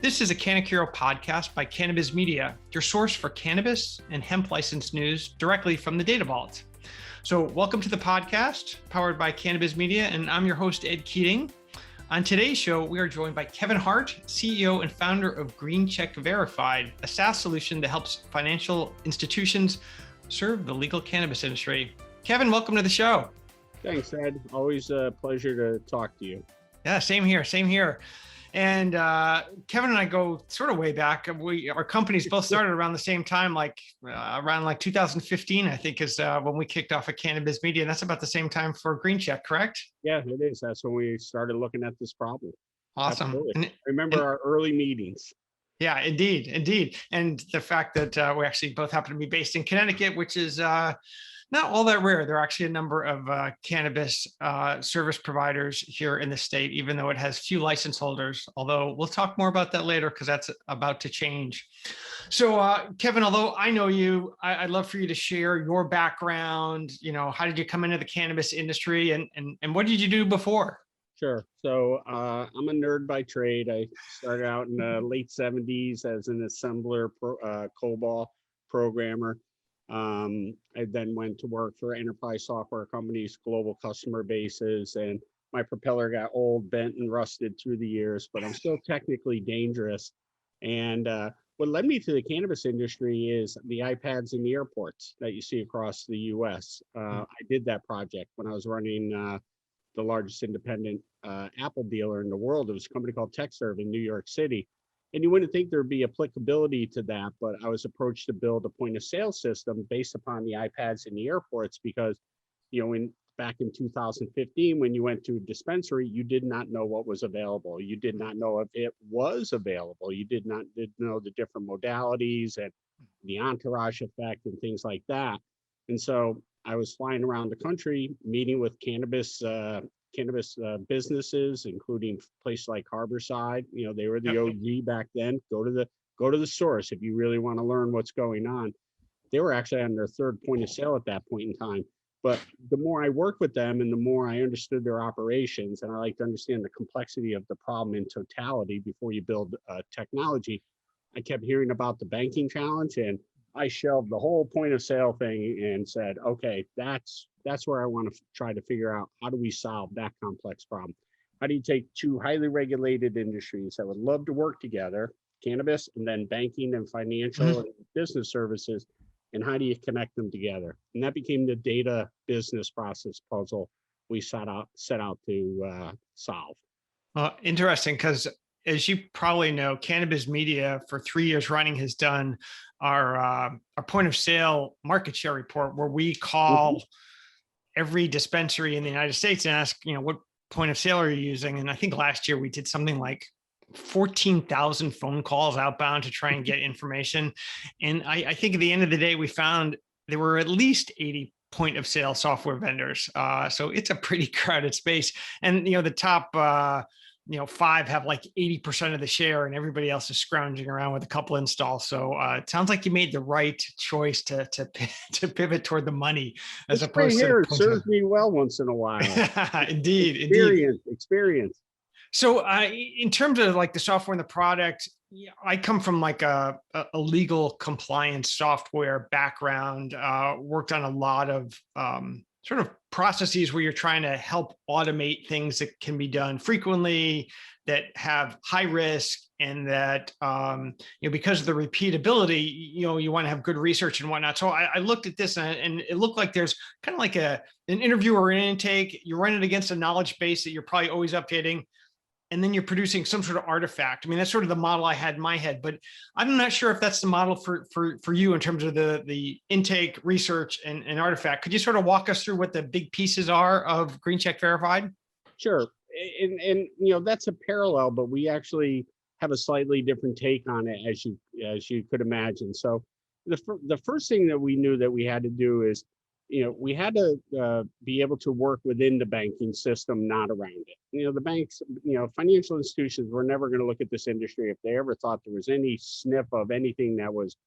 This is a Cannacurio Podcast by Cannabis Media, your source for cannabis and hemp license news directly from the Data Vault. So welcome to the podcast powered by Cannabis Media, and I'm your host, Ed Keating. On today's show, we are joined by Kevin Hart, CEO and founder of Green Check Verified, a SaaS solution that helps financial institutions serve the legal cannabis industry. Kevin, welcome to the show. Thanks, Ed. Always a pleasure to talk to you. Yeah, same here. And Kevin and I go sort of way back. Our companies both started around the same time, around 2015, I think is when we kicked off at Cannabis Media. And that's about the same time for Green Check, correct? Yeah, it is. That's when we started looking at this problem. Awesome. I remember our early meetings. Yeah, indeed. And the fact that we actually both happen to be based in Connecticut, which is not all that rare. There are actually a number of cannabis service providers here in the state, even though it has few license holders, although we'll talk more about that later because that's about to change. So Kevin, although I know you, I'd love for you to share your background. How did you come into the cannabis industry and what did you do before? Sure. So I'm a nerd by trade. I started out in the late 70s as an assembler, COBOL programmer. I then went to work for enterprise software companies, global customer bases, and my propeller got old, bent, and rusted through the years, but I'm still technically dangerous. And what led me to the cannabis industry is the iPads in the airports that you see across the US. I did that project when I was running the largest independent Apple dealer in the world. It was a company called TechServe in New York City. And you wouldn't think there'd be applicability to that, but I was approached to build a point of sale system based upon the iPads in the airports because, back in 2015, when you went to a dispensary, you did not know what was available. You did not know if it was available. You didn't know the different modalities and the entourage effect and things like that. And so I was flying around the country, meeting with cannabis businesses, including places like Harborside. They were the OG back then. Go to the source if you really want to learn what's going on. They were actually on their third point of sale at that point in time. But the more I worked with them and the more I understood their operations, and I like to understand the complexity of the problem in totality before you build technology, I kept hearing about the banking challenge, and I shelved the whole point of sale thing and said, okay, that's where I want to try to figure out how do we solve that complex problem? How do you take two highly regulated industries that would love to work together, cannabis and then banking and financial and business services, and how do you connect them together? And that became the data business process puzzle we set out to solve. Interesting, because as you probably know, Cannabis Media for 3 years running has done our point of sale market share report, where we call every dispensary in the United States and ask, what point of sale are you using? And I think last year we did something like 14,000 phone calls outbound to try and get information. And I think at the end of the day, we found there were at least 80 point of sale software vendors. So it's a pretty crowded space. And, the top, 5 have like 80% of the share and everybody else is scrounging around with a couple installs. So it sounds like you made the right choice to pivot toward the money as opposed to. It serves me well once in a while. Indeed. Experience. So in terms of like the software and the product, I come from like a legal compliance software background, worked on a lot of sort of processes where you're trying to help automate things that can be done frequently, that have high risk, and that because of the repeatability, you want to have good research and whatnot. So I looked at this and it looked like there's kind of like an interview or an intake. You're running against a knowledge base that you're probably always updating, and then you're producing some sort of artifact. I mean, that's sort of the model I had in my head, but I'm not sure if that's the model for you in terms of the intake, research, and artifact. Could you sort of walk us through what the big pieces are of Green Check Verified? Sure. And that's a parallel, but we actually have a slightly different take on it, as you could imagine. So the first thing that we knew that we had to do is, we had to be able to work within the banking system, not around it. The banks, financial institutions were never going to look at this industry if they ever thought there was any sniff of anything that was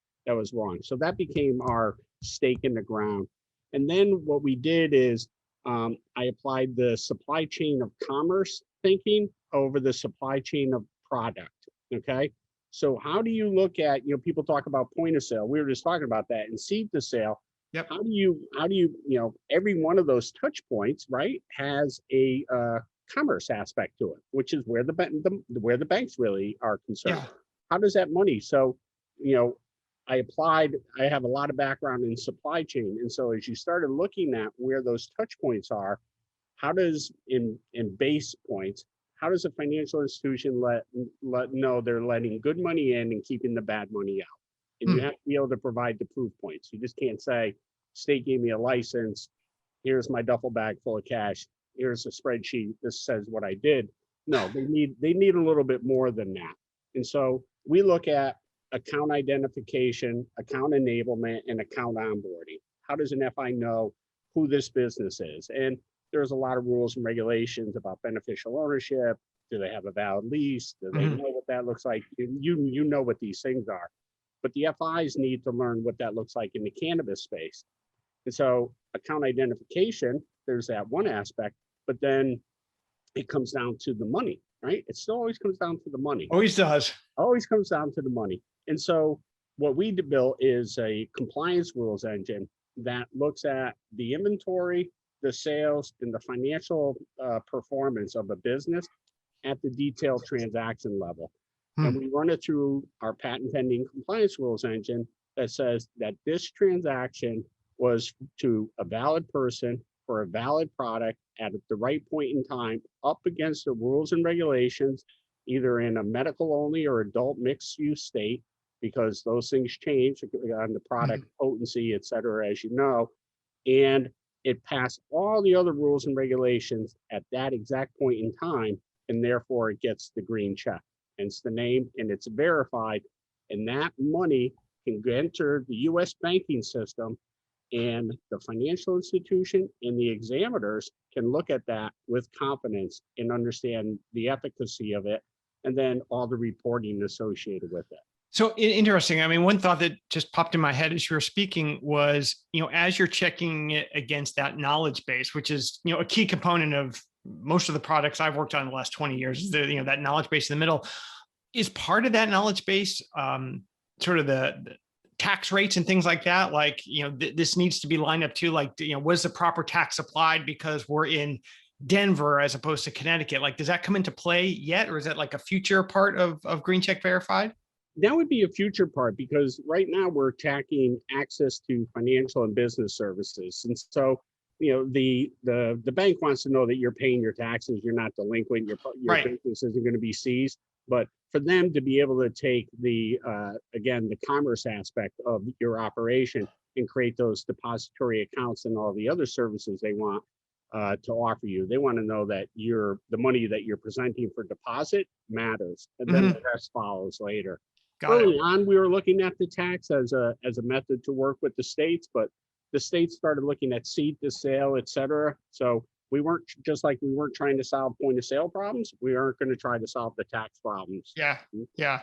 wrong. So that became our stake in the ground. And then what we did is I applied the supply chain of commerce thinking over the supply chain of product. Okay. So how do you look at, people talk about point of sale. We were just talking about that, and seed to sale. Yep. How do you, every one of those touch points, right, has a commerce aspect to it, which is where the banks really are concerned. Yeah. How does that money? So, I have a lot of background in supply chain. And so as you started looking at where those touch points are, how does in base points, how does a financial institution let know they're letting good money in and keeping the bad money out? And you have to be able to provide the proof points. You just can't say, state gave me a license, here's my duffel bag full of cash, here's a spreadsheet, this says what I did. No, they need a little bit more than that. And so we look at account identification, account enablement, and account onboarding. How does an FI know who this business is? And there's a lot of rules and regulations about beneficial ownership. Do they have a valid lease? Do they know what that looks like? You know what these things are. But the FIs need to learn what that looks like in the cannabis space. And so account identification, there's that one aspect, but then it comes down to the money, right? It still always comes down to the money. Always does. Always comes down to the money. And so what we built is a compliance rules engine that looks at the inventory, the sales, and the financial performance of a business at the detailed transaction level. And we run it through our patent pending compliance rules engine that says that this transaction was to a valid person for a valid product at the right point in time, up against the rules and regulations, either in a medical only or adult mixed use state, because those things change on the product potency, et cetera, as you know. And it passed all the other rules and regulations at that exact point in time, and therefore it gets the green check. Hence the name, and it's verified, and that money can enter the US banking system, and the financial institution and the examiners can look at that with confidence and understand the efficacy of it, and then all the reporting associated with it. So interesting. I mean, one thought that just popped in my head as you were speaking was, as you're checking it against that knowledge base, which is, a key component of most of the products I've worked on in the last 20 years, is that knowledge base in the middle. Is part of that knowledge base sort of the tax rates and things like that? Like, this needs to be lined up to, like, was the proper tax applied because we're in Denver as opposed to Connecticut? Like, does that come into play yet? Or is that like a future part of Green Check Verified? That would be a future part, because right now we're attacking access to financial and business services. And so, the bank wants to know that you're paying your taxes, you're not delinquent, your Right. business isn't going to be seized. But for them to be able to take the commerce aspect of your operation and create those depository accounts and all the other services they want to offer you, they want to know that the money that you're presenting for deposit matters, and then the rest follows later. Early on, we were looking at the tax as a method to work with the states, but the states started looking at seed to sale, et cetera. So we weren't trying to solve point of sale problems, we aren't going to try to solve the tax problems. Yeah.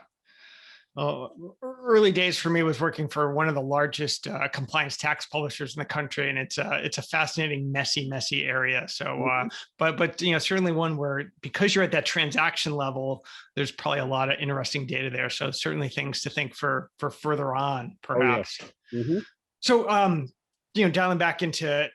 Early days for me was working for one of the largest compliance tax publishers in the country, and it's a fascinating, messy area. So, but certainly one where, because you're at that transaction level, there's probably a lot of interesting data there. So certainly things to think for further on, perhaps. So, dialing back into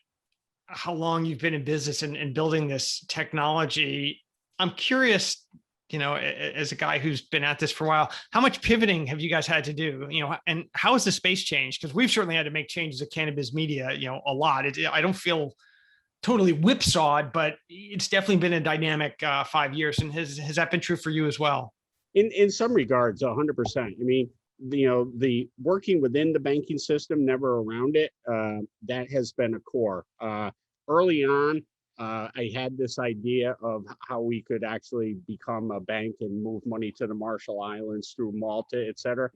how long you've been in business and building this technology, I'm curious, as a guy who's been at this for a while, how much pivoting have you guys had to do, and how has the space changed? Because we've certainly had to make changes at Cannabis Media, a lot. I don't feel totally whipsawed, but it's definitely been a dynamic 5 years. And has that been true for you as well? In some regards, 100%. I mean, the working within the banking system, never around it, that has been a core. Early on, I had this idea of how we could actually become a bank and move money to the Marshall Islands through Malta, et cetera.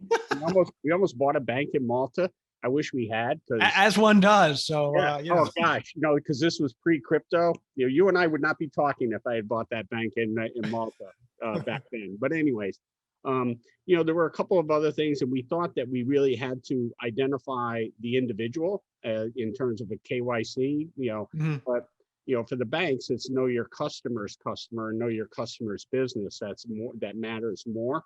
We almost bought a bank in Malta. I wish we had, as one does. So, oh gosh, because this was pre-crypto. You and I would not be talking if I had bought that bank in Malta back then. But anyways, there were a couple of other things, and we thought that we really had to identify the individual in terms of a KYC. But for the banks, it's know your customer's customer and know your customer's business. That matters more.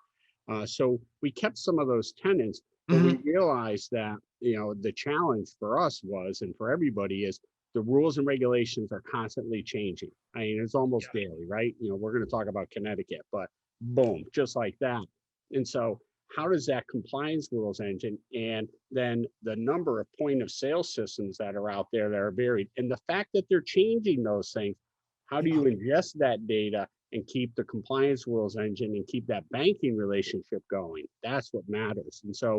So we kept some of those tenants, but we realized that, the challenge for us was, and for everybody is, the rules and regulations are constantly changing. I mean, it's almost daily, right? We're going to talk about Connecticut, but boom, just like that. And so how does that compliance rules engine and then the number of point of sale systems that are out there that are varied, and the fact that they're changing those things, how do you ingest that data and keep the compliance rules engine and keep that banking relationship going? That's what matters. And so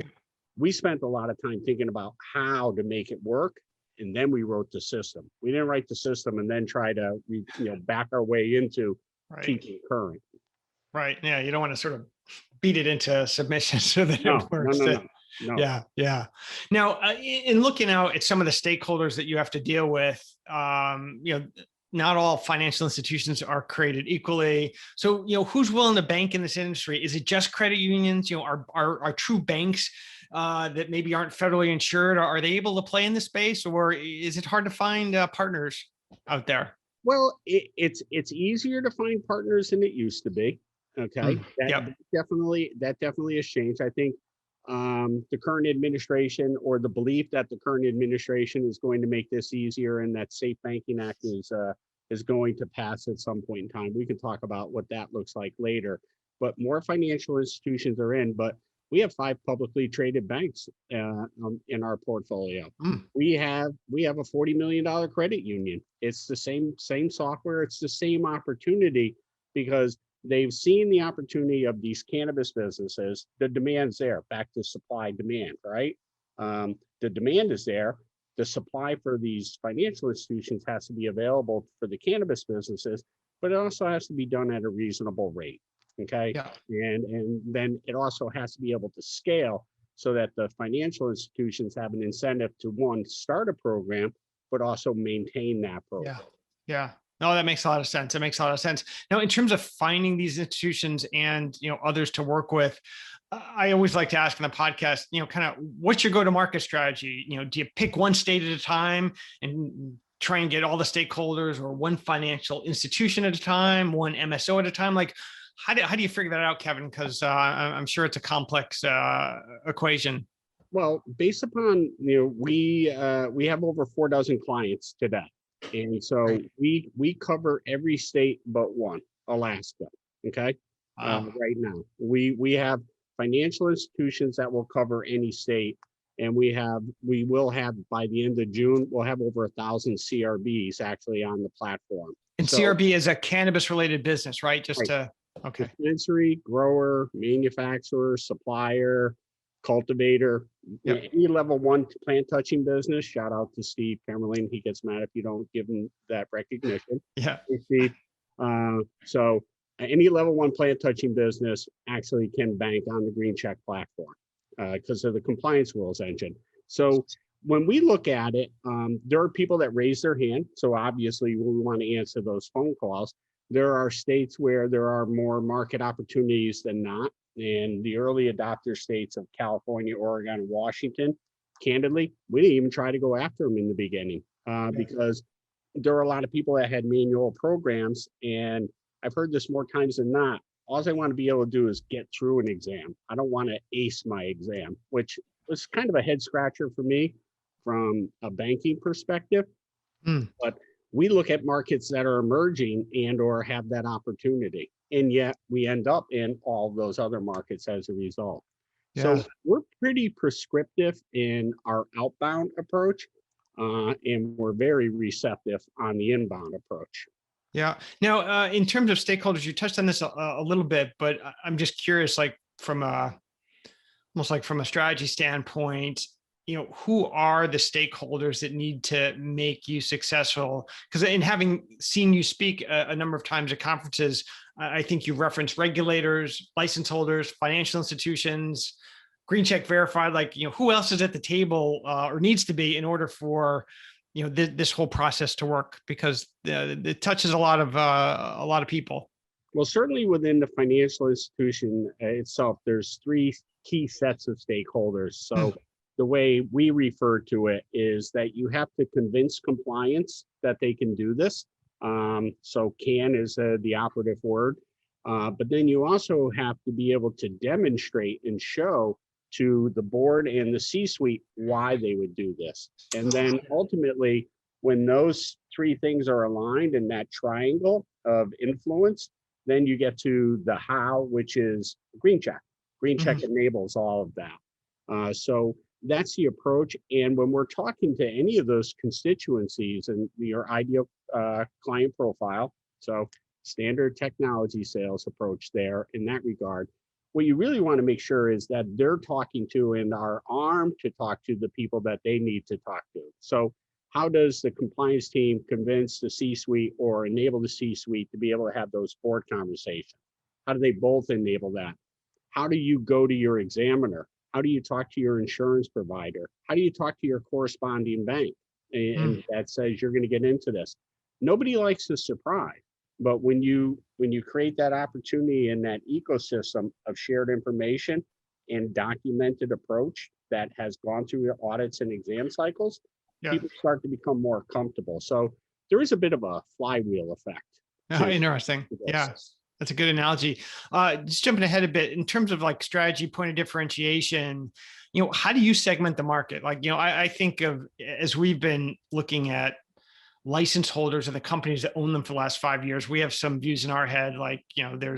we spent a lot of time thinking about how to make it work. And then we wrote the system. We didn't write the system and then try to, back our way into keeping current. Right. Yeah. You don't want to sort of beat it into submission so that No, it works. No. Yeah. Yeah. Now, in looking out at some of the stakeholders that you have to deal with, not all financial institutions are created equally. So, who's willing to bank in this industry? Is it just credit unions? Are true banks that maybe aren't federally insured? Are they able to play in this space, or is it hard to find partners out there? Well, it's easier to find partners than it used to be. Okay, that definitely has changed. I think the current administration, or the belief that the current administration is going to make this easier, and that Safe Banking Act is going to pass at some point in time. We can talk about what that looks like later. But more financial institutions are in. But we have 5 publicly traded banks in our portfolio. We have a $40 million credit union. It's the same software. It's the same opportunity, because they've seen the opportunity of these cannabis businesses. The demand's there. Back to supply demand, right? The demand is there. The supply for these financial institutions has to be available for the cannabis businesses, but it also has to be done at a reasonable rate. Okay. Yeah. And then it also has to be able to scale, so that the financial institutions have an incentive to, one, start a program, but also maintain that program. Yeah. No, that makes a lot of sense. It makes a lot of sense. Now, in terms of finding these institutions and, others to work with, I always like to ask in the podcast, kind of what's your go-to-market strategy? Do you pick one state at a time and try and get all the stakeholders, or one financial institution at a time, one MSO at a time? Like, how do you figure that out, Kevin? Because I'm sure it's a complex equation. Well, based upon, we have over 4 dozen clients today. And so we cover every state but one, Alaska. Okay. Right now, we have financial institutions that will cover any state. And we will have, by the end of June, we'll have over 1,000 CRBs actually on the platform. And so, CRB is a cannabis related business, right? Okay. Dispensary, grower, manufacturer, supplier, cultivator, any level 1 plant touching business. Shout out to Steve Camerlin. He gets mad if you don't give him that recognition. Yeah. Steve. So any level 1 plant touching business actually can bank on the Green Check platform because of the compliance rules engine. So when we look at it, there are people that raise their hand. So obviously we want to answer those phone calls. There are states where there are more market opportunities than not. And the early adopter states of California, Oregon, and Washington, candidly, we didn't even try to go after them in the beginning because there are a lot of people that had manual programs. And I've heard this more times than not. All I want to be able to do is get through an exam. I don't want to ace my exam, which was kind of a head scratcher for me from a banking perspective. But we look at markets that are emerging and or have that opportunity. And yet we end up in all those other markets as a result. Yeah. So we're pretty prescriptive in our outbound approach, and we're very receptive on the inbound approach. Yeah. Now, in terms of stakeholders, you touched on this a little bit, but I'm just curious, like almost like from a strategy standpoint, who are the stakeholders that need to make you successful? Because in having seen you speak a number of times at conferences, I think you referenced regulators, license holders, financial institutions, Green Check verified, like, who else is at the table or needs to be in order for, this whole process to work, because it touches a lot of people. Well, certainly within the financial institution itself, there's 3 key sets of stakeholders. So the way we refer to it is that you have to convince compliance that they can do this. So can is the operative word. But then you also have to be able to demonstrate and show to the board and the C-suite why they would do this. And then ultimately, when those three things are aligned in that triangle of influence, then you get to the how, which is green check. Green check enables all of that. So that's the approach. And when we're talking to any of those constituencies and your ideal client profile, so standard technology sales approach there in that regard, what you really want to make sure is that they're talking to and are armed to talk to the people that they need to talk to. So how does the compliance team convince the C-suite or enable the C-suite to be able to have those board conversations? How do they both enable that? How do you go to your examiner? How do you talk to your insurance provider? How do you talk to your corresponding bank? And that says you're going to get into this. Nobody likes the surprise, but when you create that opportunity in that ecosystem of shared information and documented approach that has gone through audits and exam cycles, people start to become more comfortable. So there is a bit of a flywheel effect. Interesting. Yeah. That's a good analogy. Just jumping ahead a bit in terms of like strategy, point of differentiation, how do you segment the market? Like, I think of, as we've been looking at license holders and the companies that own them for the last 5 years, we have some views in our head, like, there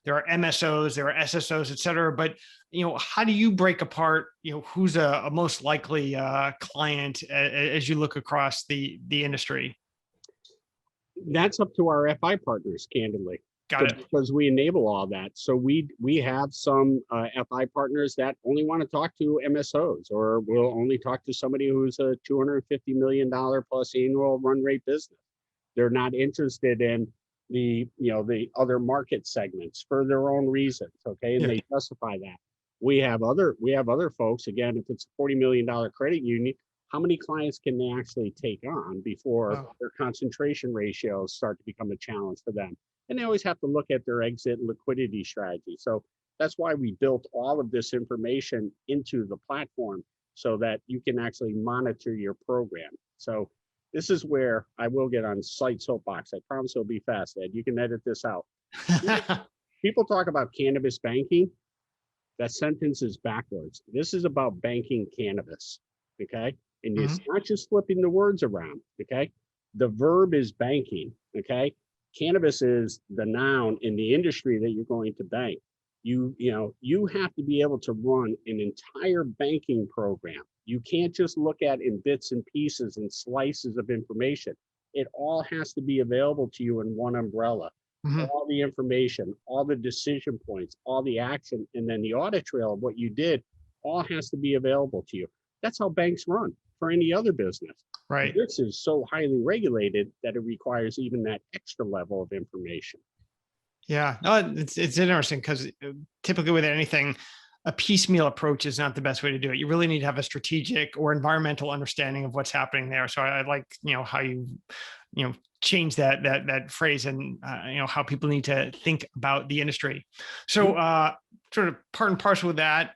are MSOs, there are SSOs, et cetera. But, how do you break apart, who's a most likely client as you look across the industry? That's up to our FI partners, candidly. Got it. Because we enable all that. So we have some FI partners that only want to talk to MSOs, or will only talk to somebody who's a $250 million plus annual run rate business. They're not interested in the other market segments for their own reasons. Okay, and they justify that. We have other folks. Again, if it's a $40 million credit union, how many clients can they actually take on before their concentration ratios start to become a challenge for them? And they always have to look at their exit and liquidity strategy. So that's why we built all of this information into the platform so that you can actually monitor your program. So this is where I will get on site soapbox. I promise it'll be fast, Ed. You can edit this out. People talk about cannabis banking. That sentence is backwards. This is about banking cannabis, okay? And it's not just flipping the words around, okay? The verb is banking, okay? Cannabis is the noun in the industry that you're going to bank. You have to be able to run an entire banking program. You can't just look at in bits and pieces and slices of information. It all has to be available to you in one umbrella. All the information, all the decision points, all the action, and then the audit trail of what you did, all has to be available to you. That's how banks run for any other business. Right. This is so highly regulated that it requires even that extra level of information. Yeah, no, it's interesting because typically with anything, a piecemeal approach is not the best way to do it. You really need to have a strategic or environmental understanding of what's happening there. So I like, how you, change that phrase and, how people need to think about the industry. So sort of part and parcel with that,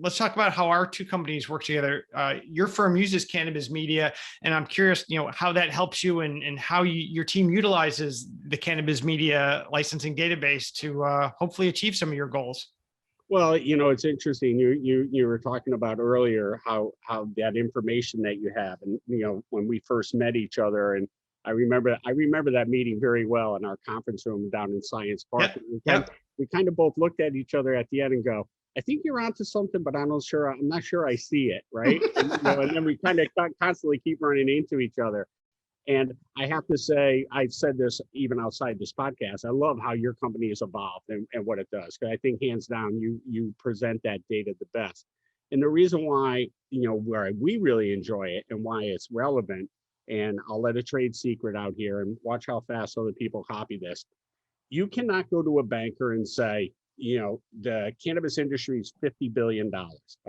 let's talk about how our two companies work together. Your firm uses Cannabis Media, and I'm curious, how that helps you and how your team utilizes the Cannabis Media licensing database to hopefully achieve some of your goals. Well, it's interesting. You were talking about earlier how that information that you have, and when we first met each other, and I remember that meeting very well in our conference room down in Science Park. We kind of both looked at each other at the end and go, I think you're onto something, but I'm not sure I see it, right? And then we kind of constantly keep running into each other. And I have to say, I've said this even outside this podcast, I love how your company has evolved and what it does. Because I think hands down, you present that data the best. And the reason why, where we really enjoy it and why it's relevant, and I'll let a trade secret out here and watch how fast other people copy this. You cannot go to a banker and say, the cannabis industry is $50 billion,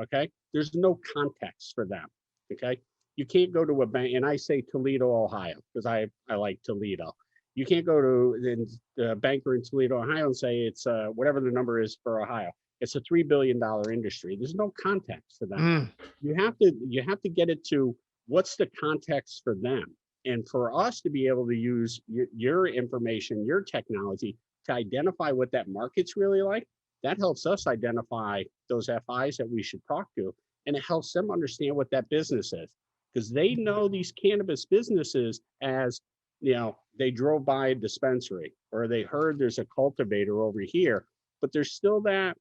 okay? There's no context for them, okay? You can't go to a bank, and I say Toledo, Ohio, because I like Toledo. You can't go to the banker in Toledo, Ohio, and say it's whatever the number is for Ohio. It's a $3 billion industry. There's no context for them. You have to get it to what's the context for them. And for us to be able to use your information, your technology to identify what that market's really like, that helps us identify those FIs that we should talk to. And it helps them understand what that business is, because they know these cannabis businesses as, they drove by a dispensary or they heard there's a cultivator over here, but there's still that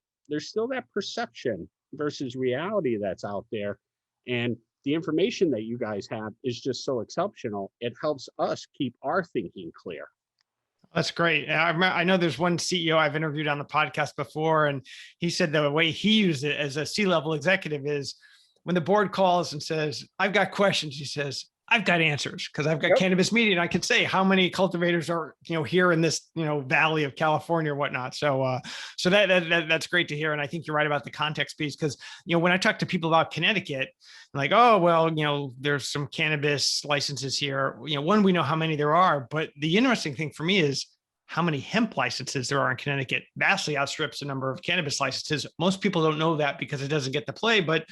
perception versus reality that's out there. And the information that you guys have is just so exceptional. It helps us keep our thinking clear. That's great. I know there's one CEO I've interviewed on the podcast before, and he said the way he used it as a C-level executive is when the board calls and says, I've got questions, he says, I've got answers, because I've got Cannabis Media, and I can say how many cultivators are, here in this, valley of California or whatnot. So, that's great to hear. And I think you're right about the context piece, because, when I talk to people about Connecticut, I'm like, oh, well, there's some cannabis licenses here. One, we know how many there are, but the interesting thing for me is how many hemp licenses there are in Connecticut vastly outstrips the number of cannabis licenses. Most people don't know that because it doesn't get to play, but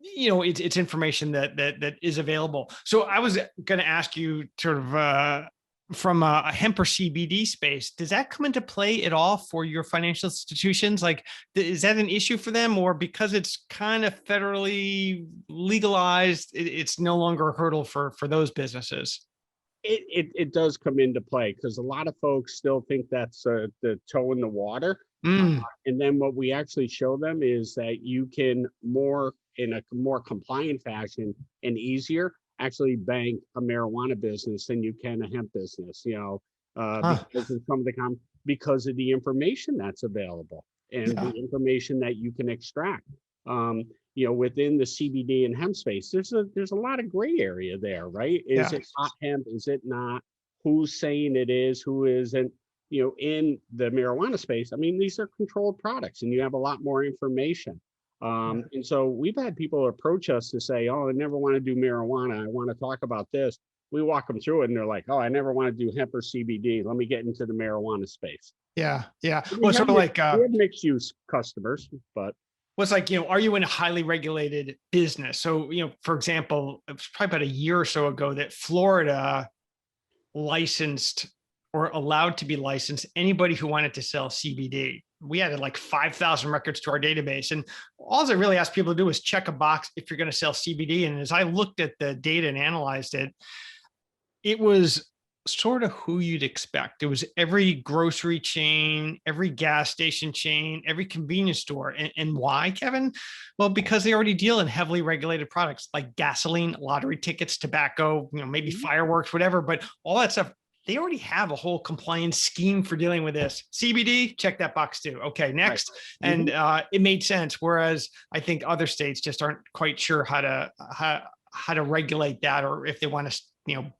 it's information that is available. So I was going to ask you sort of from a hemp or CBD space, does that come into play at all for your financial institutions? Like, is that an issue for them, or because it's kind of federally legalized, it's no longer a hurdle for those businesses? It does come into play, because a lot of folks still think that's the toe in the water. And then what we actually show them is that you can in a more compliant fashion and easier actually bank a marijuana business than you can a hemp business, because of some of because of the information that's available and the information that you can extract. Within the CBD and hemp space, there's a lot of gray area there, right? Is it hot hemp? Is it not? Who's saying it is? Who isn't? In the marijuana space, I mean, these are controlled products, and you have a lot more information. And so we've had people approach us to say, oh, I never want to do marijuana. I want to talk about this. We walk them through it, and they're like, oh, I never want to do hemp or CBD. Let me get into the marijuana space. Yeah. Well, sort of like we have mixed use customers, but it's like, are you in a highly regulated business? So, for example, it was probably about a year or so ago that Florida licensed or allowed to be licensed anybody who wanted to sell CBD. We added like 5,000 records to our database. And all I really asked people to do is check a box if you're going to sell CBD. And as I looked at the data and analyzed it, it was sort of who you'd expect. It was every grocery chain, every gas station chain, every convenience store. And why, Kevin? Well, because they already deal in heavily regulated products like gasoline, lottery tickets, tobacco, maybe fireworks, whatever. But all that stuff, they already have a whole compliance scheme for dealing with this. CBD, check that box too. Okay, next. Right. And it made sense. Whereas I think other states just aren't quite sure how to regulate that, or if they want to,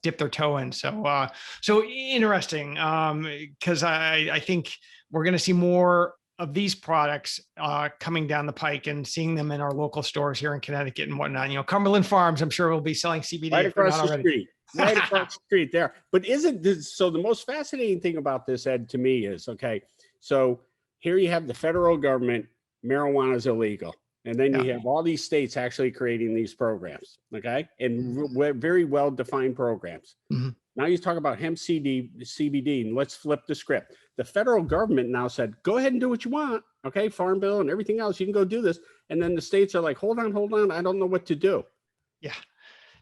dip their toe in. So, so interesting. Because I think we're going to see more of these products coming down the pike and seeing them in our local stores here in Connecticut and whatnot. Cumberland Farms, I'm sure, will be selling CBD right across the street. Right across the street there. But isn't this, so the most fascinating thing about this, Ed, to me is, okay, so here you have the federal government, marijuana is illegal. And then you have all these states actually creating these programs, okay? And very well-defined programs. Now you talk about hemp CBD, and let's flip the script. The federal government now said, go ahead and do what you want, okay? Farm bill and everything else, you can go do this. And then the states are like, hold on, I don't know what to do.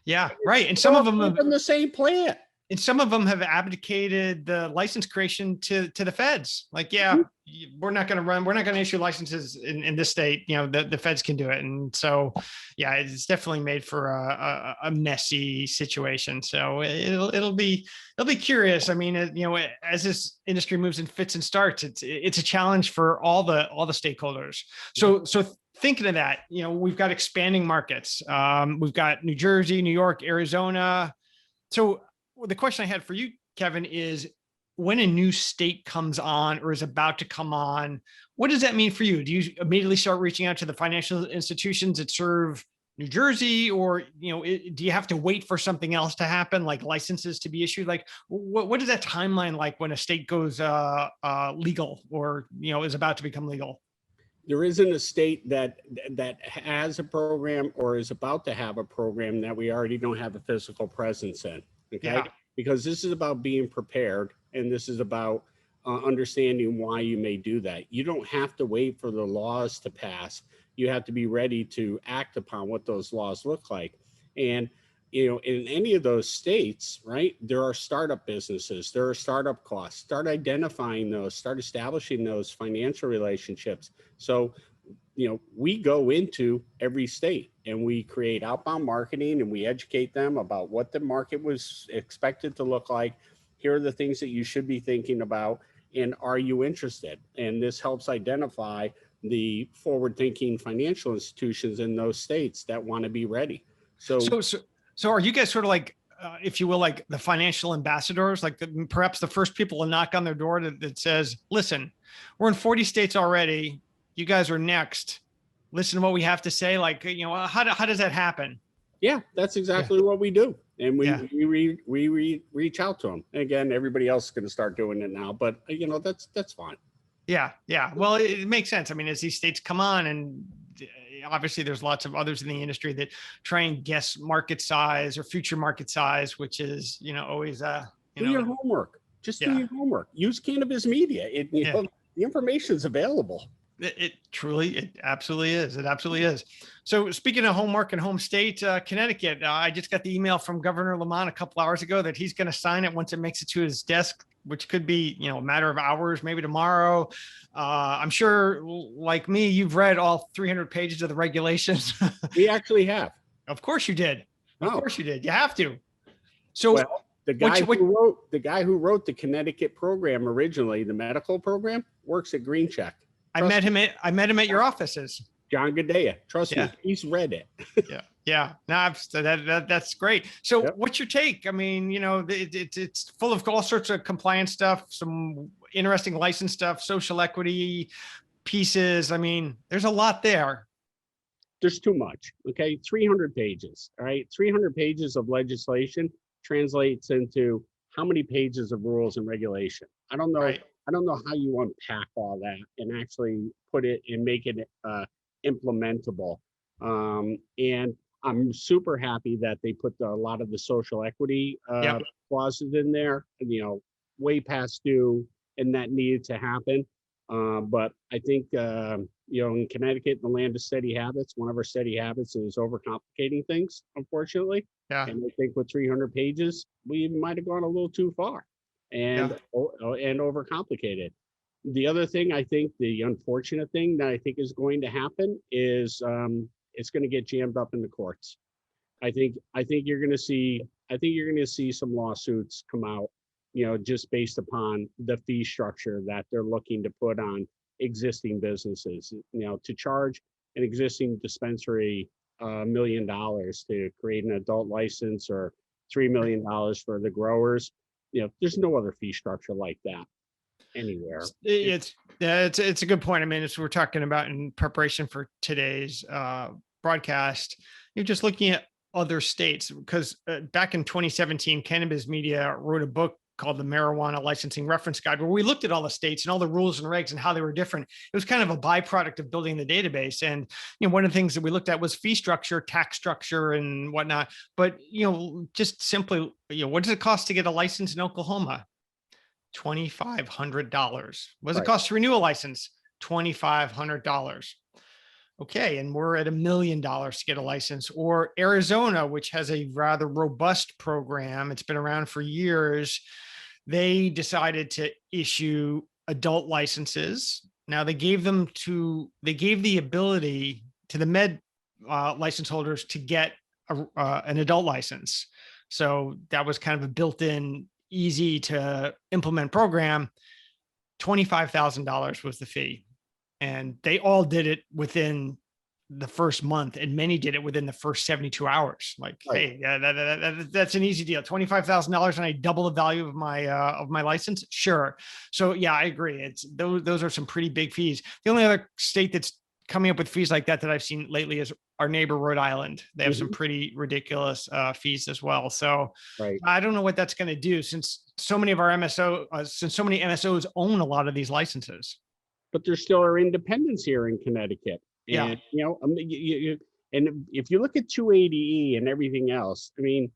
Yeah, right. And some of them have from the same plant. And some of them have abdicated the license creation to the feds. Like, we're not going to issue licenses in this state. The feds can do it. And so, it's definitely made for a messy situation. So it'll be curious. I mean, as this industry moves in fits and starts, it's a challenge for all the stakeholders. So thinking of that, we've got expanding markets. We've got New Jersey, New York, Arizona. So the question I had for you, Kevin, is when a new state comes on or is about to come on, what does that mean for you? Do you immediately start reaching out to the financial institutions that serve New Jersey, or, do you have to wait for something else to happen, like licenses to be issued? Like, what is that timeline like when a state goes legal or, is about to become legal? There isn't a state that has a program or is about to have a program that we already don't have a physical presence in. Okay. Because this is about being prepared, and this is about understanding why you may do that. You don't have to wait for the laws to pass. You have to be ready to act upon what those laws look like. And, in any of those states, right, there are startup businesses, there are startup costs. Start identifying those, start establishing those financial relationships. So, we go into every state and we create outbound marketing and we educate them about what the market was expected to look like. Here are the things that you should be thinking about. And are you interested? And this helps identify the forward-thinking financial institutions in those states that want to be ready. So are you guys sort of like, if you will, like the financial ambassadors, like perhaps the first people to knock on their door that says, listen, we're in 40 states already. You guys are next. Listen to what we have to say. Like, how does that happen? Yeah, that's exactly what we do. And we reach out to them. And again, everybody else is going to start doing it now, but that's fine. Yeah. Well, it makes sense. I mean, as these states come on, and obviously there's lots of others in the industry that try and guess market size or future market size, which is, always do your homework. Just do your homework. Use cannabis media. The information is available. It absolutely is. It absolutely is. So speaking of homework and home state, Connecticut, I just got the email from Governor Lamont a couple hours ago that he's going to sign it once it makes it to his desk, which could be, a matter of hours, maybe tomorrow. I'm sure, like me, you've read all 300 pages of the regulations. We actually have. Of course you did. Of course you did. You have to. So the guy who wrote the Connecticut program originally, the medical program, works at Green Check. I met him at your offices. John Gadea. Trust me, he's read it. Yeah. No, that's great. So what's your take? I mean, it's full of all sorts of compliance stuff, some interesting license stuff, social equity pieces. I mean, there's a lot there. There's too much. Okay. 300 pages. All right. 300 pages of legislation translates into how many pages of rules and regulation? I don't know. Right. I don't know how you unpack all that and actually put it and make it implementable. And I'm super happy that they put a lot of the social equity clauses in there, way past due, and that needed to happen. But I think, in Connecticut, the land of steady habits, one of our steady habits is overcomplicating things, unfortunately. Yeah. And I think with 300 pages, we might have gone a little too far and overcomplicated. The other thing, I think the unfortunate thing that I think is going to happen is it's going to get jammed up in the courts. I think you're going to see some lawsuits come out, just based upon the fee structure that they're looking to put on existing businesses, to charge an existing dispensary $1 million to create an adult license or $3 million for the growers. There's no other fee structure like that anywhere. It's a good point. I mean, as we're talking about in preparation for today's broadcast, you're just looking at other states, because back in 2017, Cannabis Media wrote a book called the Marijuana Licensing Reference Guide, where we looked at all the states and all the rules and regs and how they were different. It was kind of a byproduct of building the database. And, one of the things that we looked at was fee structure, tax structure, and whatnot. But, just simply, what does it cost to get a license in Oklahoma? $2,500. What does it cost to renew a license? $2,500. Okay, and we're at $1 million to get a license. Or Arizona, which has a rather robust program, it's been around for years. They decided to issue adult licenses. Now they gave the ability to the med license holders to get an adult license. So that was kind of a built-in, easy to implement program. $25,000 was the fee. And they all did it within the first month, and many did it within the first 72 hours. Like, right. Hey, that's an easy deal. $25,000 and I double the value of my license. Sure. So yeah, I agree. It's those are some pretty big fees. The only other state that's coming up with fees like that I've seen lately is our neighbor, Rhode Island. They have some pretty ridiculous fees as well. So I don't know what that's going to do, since so many MSOs own a lot of these licenses. But there still are independents here in Connecticut. And, and if you look at 280E and everything else, I mean,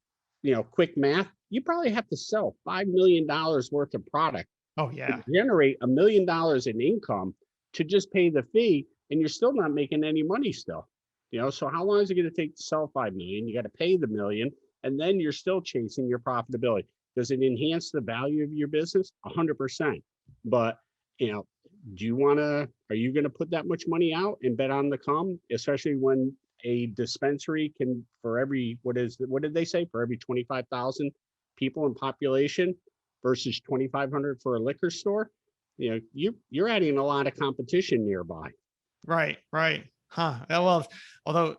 quick math, you probably have to sell $5 million worth of product Oh yeah. Generate $1 million in income to just pay the fee, and you're still not making any money still. So how long is it going to take to sell 5 million? You got to pay the million, and then you're still chasing your profitability. Does it enhance the value of your business? 100%. But are you going to put that much money out and bet on the come, especially when a dispensary can, for every, what did they say? For every 25,000 people in population versus 2,500 for a liquor store, you're adding a lot of competition nearby. Right. Huh. Well, although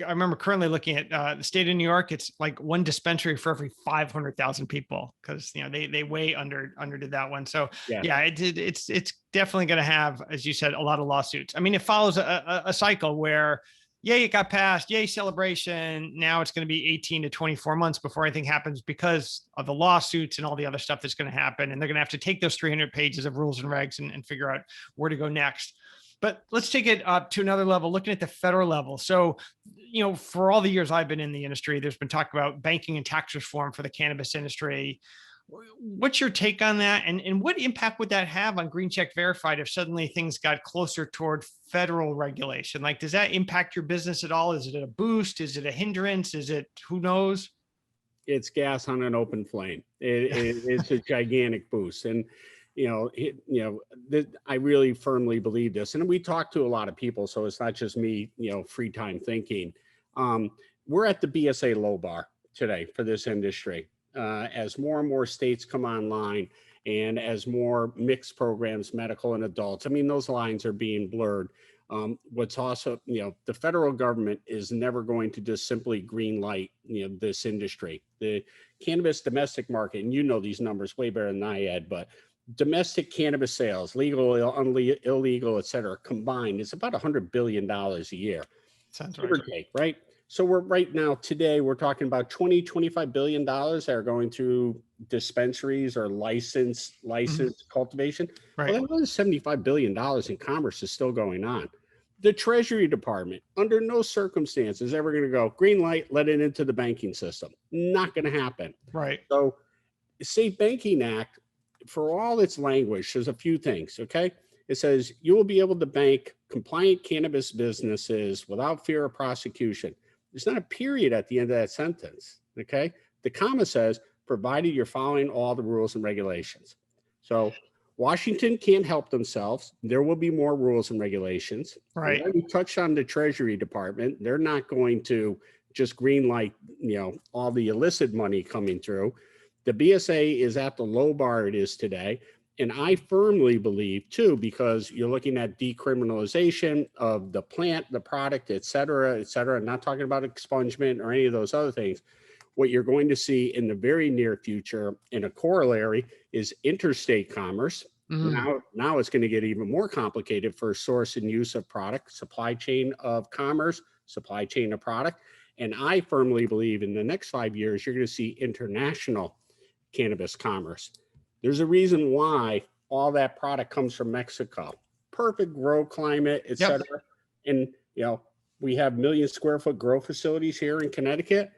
I remember currently looking at the state of New York, it's like one dispensary for every 500,000 people, because they way underdid that one. So yeah, it's definitely going to have, as you said, a lot of lawsuits. I mean, it follows a cycle where, yay, it got passed, yay, celebration. Now it's going to be 18 to 24 months before anything happens because of the lawsuits and all the other stuff that's going to happen. And they're going to have to take those 300 pages of rules and regs and figure out where to go next. But let's take it up to another level, looking at the federal level. So, for all the years I've been in the industry, there's been talk about banking and tax reform for the cannabis industry. What's your take on that? And what impact would that have on Green Check Verified if suddenly things got closer toward federal regulation? Like, does that impact your business at all? Is it a boost? Is it a hindrance? Is it, who knows? It's gas on an open flame. It's a gigantic boost. And I really firmly believe this. And we talk to a lot of people, so it's not just me, free time thinking. We're at the BSA low bar today for this industry. As more and more states come online, and as more mixed programs, medical and adults, those lines are being blurred. What's also, the federal government is never going to just simply green light, this industry. The cannabis domestic market, and these numbers way better than I had, but domestic cannabis sales, legal, illegal, et cetera, combined is about $100 billion a year. Sounds right. Take, right? So today we're talking about $25 billion that are going through dispensaries or licensed cultivation. Right. Well, that was $75 billion in commerce is still going on. The Treasury Department, under no circumstances, ever going to go green light, let it into the banking system. Not going to happen. Right. So, Safe Banking Act, for all its language, there's a few things, okay? It says you will be able to bank compliant cannabis businesses without fear of prosecution. There's not a period at the end of that sentence, okay? The comma says, provided you're following all the rules and regulations. So Washington can't help themselves. There will be more rules and regulations. Right. We touched on the Treasury Department. They're not going to just green light, all the illicit money coming through. The BSA is at the low bar it is today. And I firmly believe, too, because you're looking at decriminalization of the plant, the product, et cetera, not talking about expungement or any of those other things. What you're going to see in the very near future in a corollary is interstate commerce. Now it's going to get even more complicated for source and use of product, supply chain of commerce, supply chain of product. And I firmly believe in the next 5 years, you're going to see international cannabis commerce. There's a reason why all that product comes from Mexico. Perfect grow climate, et cetera. And, we have million square foot grow facilities here in Connecticut,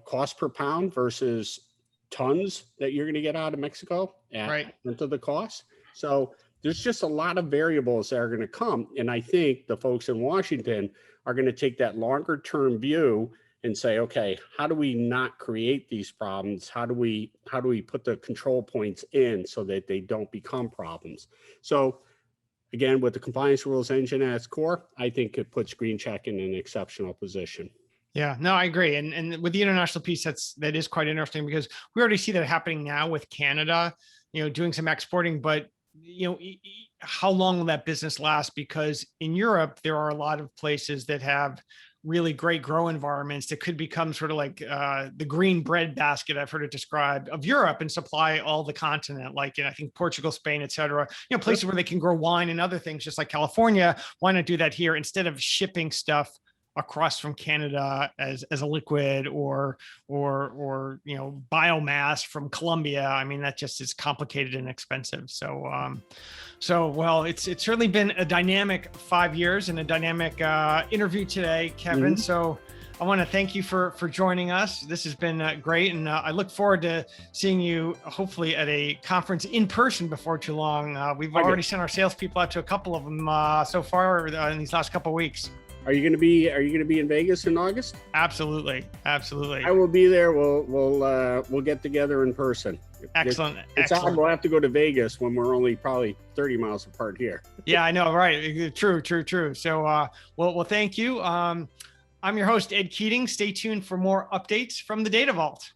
cost per pound versus tons that you're going to get out of Mexico at into the cost. So there's just a lot of variables that are going to come. And I think the folks in Washington are going to take that longer term view and say, okay, how do we not create these problems? How do we put the control points in so that they don't become problems? So again, with the compliance rules engine at its core, I think it puts Green Check in an exceptional position. Yeah, no, I agree. And with the international piece, that is quite interesting, because we already see that happening now with Canada, doing some exporting, but how long will that business last? Because in Europe, there are a lot of places that have really great grow environments that could become sort of like the green bread basket, I've heard it described, of Europe, and supply all the continent, like I think Portugal, Spain, et cetera, places where they can grow wine and other things, just like California. Why not do that here instead of shipping stuff across from Canada as a liquid or biomass from Colombia? I mean, that just is complicated and expensive. So well, it's certainly been a dynamic 5 years and a dynamic interview today, Kevin. So I want to thank you for joining us. This has been great. And I look forward to seeing you hopefully at a conference in person before too long. We've already sent our salespeople out to a couple of them so far in these last couple of weeks. Are you going to be in Vegas in August? Absolutely. I will be there. We'll get together in person. Excellent. It's odd we'll have to go to Vegas when we're only probably 30 miles apart here. Yeah, I know. Right. True. So, well, thank you. I'm your host, Ed Keating. Stay tuned for more updates from the Data Vault.